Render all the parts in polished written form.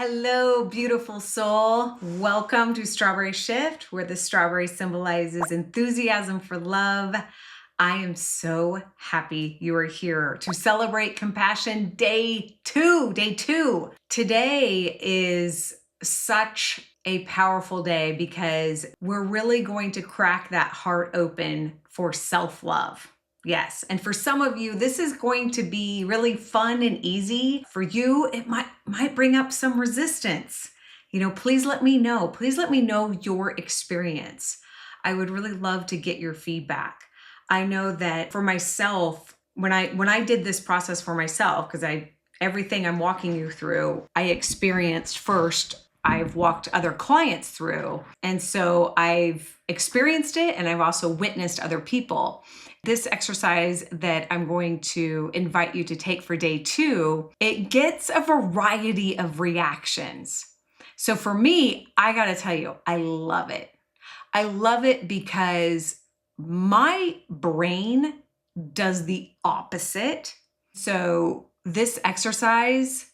Hello, beautiful soul. Welcome to Strawberry Shift, where the strawberry symbolizes enthusiasm for love. I am so happy you are here to celebrate Compassion Day 2. Today is such a powerful day because we're really going to crack that heart open for self-love. Yes, and for some of you, this is going to be really fun and easy. For you, it might bring up some resistance. Please let me know. Please let me know your experience. I would really love to get your feedback. I know that for myself, when I did this process for myself, because everything I'm walking you through, I experienced first. I've walked other clients through. And so I've experienced it and I've also witnessed other people. This exercise that I'm going to invite you to take for day 2, it gets a variety of reactions. So for me, I gotta tell you, I love it. I love it because my brain does the opposite. So this exercise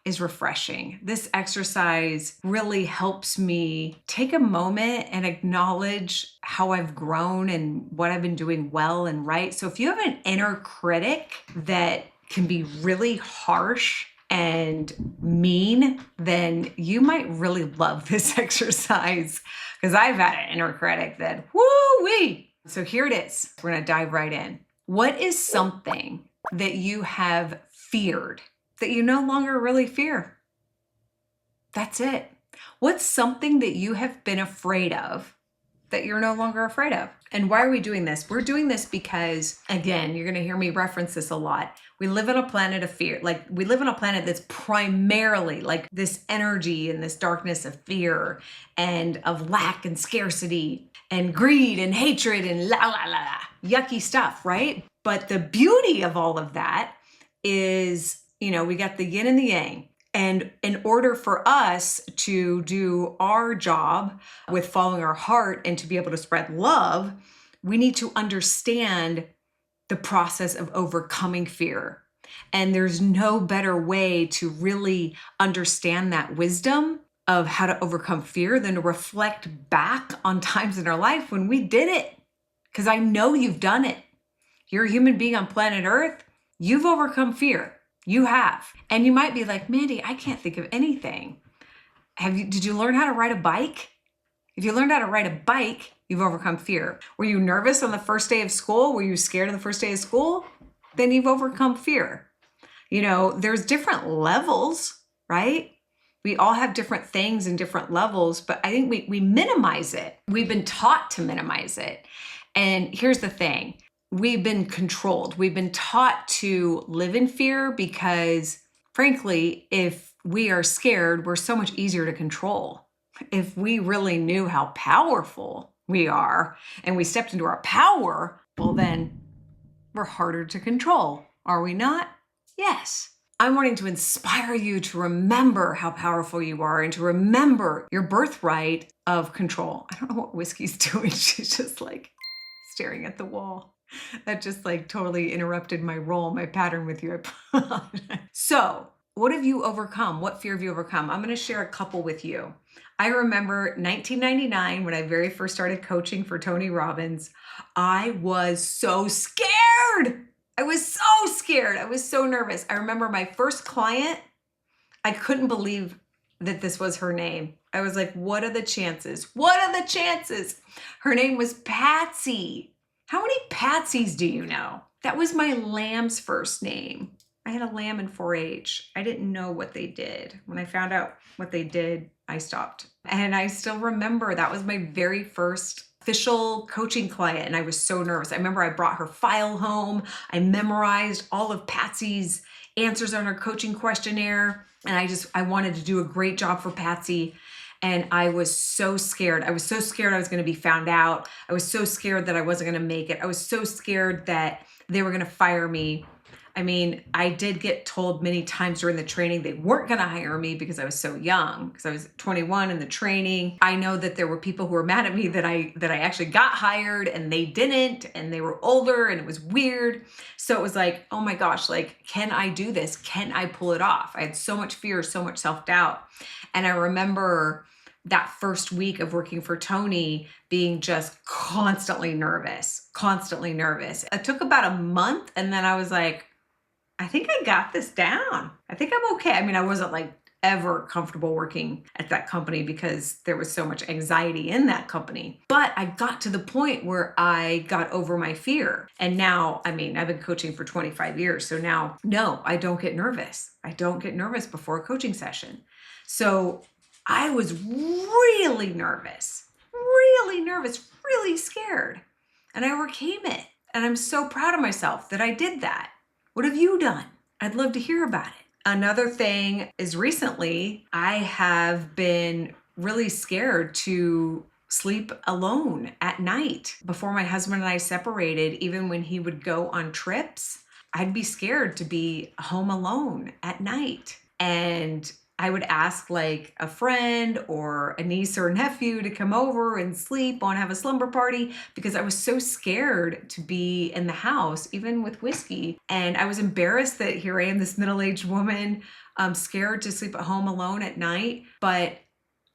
is refreshing. This exercise really helps me take a moment and acknowledge how I've grown and what I've been doing well and right. So if you have an inner critic that can be really harsh and mean, then you might really love this exercise, because I've had an inner critic that woo-wee. So here it is. We're gonna dive right in. What is something that you have feared that you no longer really fear? That's it. What's something that you have been afraid of that you're no longer afraid of? And why are we doing this? We're doing this because, again, you're gonna hear me reference this a lot. We live on a planet of fear. We live on a planet that's primarily like this energy and this darkness of fear and of lack and scarcity and greed and hatred and yucky stuff, right? But the beauty of all of that is, we got the yin and the yang. And in order for us to do our job with following our heart and to be able to spread love, we need to understand the process of overcoming fear. And there's no better way to really understand that wisdom of how to overcome fear than to reflect back on times in our life when we did it. Because I know you've done it. You're a human being on planet Earth. You've overcome fear. You have. And you might be like, Mandy, I can't think of anything. Did you learn how to ride a bike? If you learned how to ride a bike, you've overcome fear. Were you nervous on the first day of school? Were you scared on the first day of school? Then you've overcome fear. There's different levels, right? We all have different things and different levels, but I think we minimize it. We've been taught to minimize it. And here's the thing. We've been controlled. We've been taught to live in fear because, frankly, if we are scared, we're so much easier to control. If we really knew how powerful we are and we stepped into our power, well, then we're harder to control, are we not? Yes. I'm wanting to inspire you to remember how powerful you are and to remember your birthright of control. I don't know what Whiskey's doing. She's just like staring at the wall. That just totally interrupted my pattern with you. So what have you overcome? What fear have you overcome? I'm going to share a couple with you. I remember 1999 when I very first started coaching for Tony Robbins. I was so scared. I was so scared. I was so nervous. I remember my first client. I couldn't believe that this was her name. I was like, what are the chances? What are the chances? Her name was Patsy. How many Patsies do you know? That was my lamb's first name. I had a lamb in 4-H. I didn't know what they did. When I found out what they did, I stopped. And I still remember that was my very first official coaching client. And I was so nervous. I remember I brought her file home. I memorized all of Patsy's answers on her coaching questionnaire. And I wanted to do a great job for Patsy. And I was so scared. I was so scared I was going to be found out. I was so scared that I wasn't going to make it. I was so scared that they were going to fire me. I mean, I did get told many times during the training they weren't going to hire me because I was so young, because I was 21 in the training. I know that there were people who were mad at me that I actually got hired and they didn't, and they were older and it was weird. So it was like, oh my gosh, like, can I do this? Can I pull it off? I had so much fear, so much self-doubt. And I remember that first week of working for Tony being just constantly nervous, constantly nervous. It took about a month, and then I was like, I think I got this down. I think I'm okay. I mean, I wasn't like ever comfortable working at that company because there was so much anxiety in that company. But I got to the point where I got over my fear. And now, I mean, I've been coaching for 25 years. So now, no, I don't get nervous. I don't get nervous before a coaching session. So I was really nervous, really scared. And I overcame it. And I'm so proud of myself that I did that. What have you done? I'd love to hear about it. Another thing is recently I have been really scared to sleep alone at night. Before my husband and I separated, even when he would go on trips, I'd be scared to be home alone at night. And I would ask like a friend or a niece or a nephew to come over and sleep and have a slumber party because I was so scared to be in the house, even with whiskey. And I was embarrassed that here I am, this middle-aged woman, scared to sleep at home alone at night. But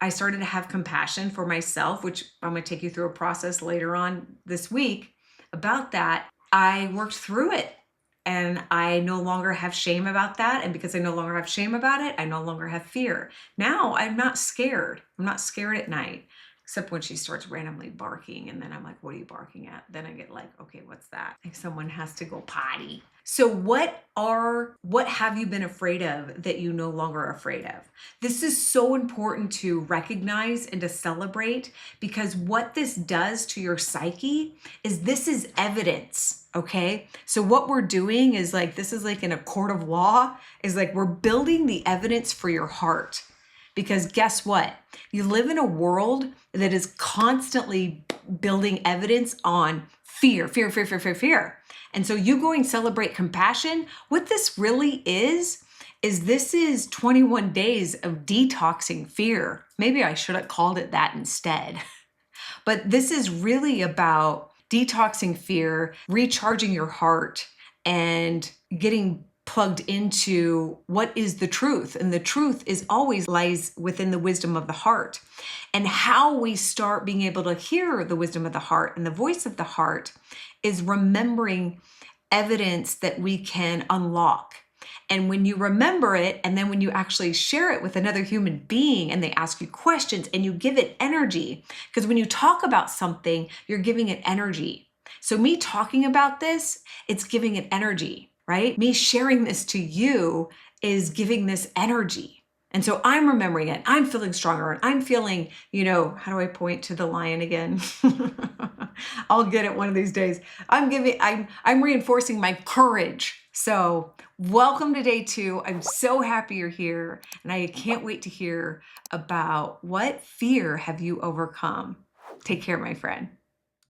I started to have compassion for myself, which I'm going to take you through a process later on this week about that. I worked through it. And I no longer have shame about that. And because I no longer have shame about it, I no longer have fear. Now I'm not scared. I'm not scared at night, except when she starts randomly barking. And then I'm like, what are you barking at? Then I get like, okay, what's that? Like someone has to go potty. So what have you been afraid of that you no longer are afraid of? This is so important to recognize and to celebrate, because what this does to your psyche is this is evidence, okay? So what we're doing is like, this is like in a court of law, is like we're building the evidence for your heart. Because guess what? You live in a world that is constantly building evidence on fear. And so you going celebrate compassion, what this really is this is 21 days of detoxing fear. Maybe I should have called it that instead. But this is really about detoxing fear, recharging your heart, and getting plugged into what is the truth. And the truth is always lies within the wisdom of the heart. And how we start being able to hear the wisdom of the heart and the voice of the heart is remembering evidence that we can unlock. And when you remember it, and then when you actually share it with another human being and they ask you questions and you give it energy, because when you talk about something, you're giving it energy. So me talking about this, it's giving it energy, right? Me sharing this to you is giving this energy. And so I'm remembering it. I'm feeling stronger, and I'm feeling, how do I point to the lion again? I'll get it one of these days. I'm reinforcing my courage. So welcome to day 2. I'm so happy you're here, and I can't wait to hear about what fear have you overcome. Take care, my friend.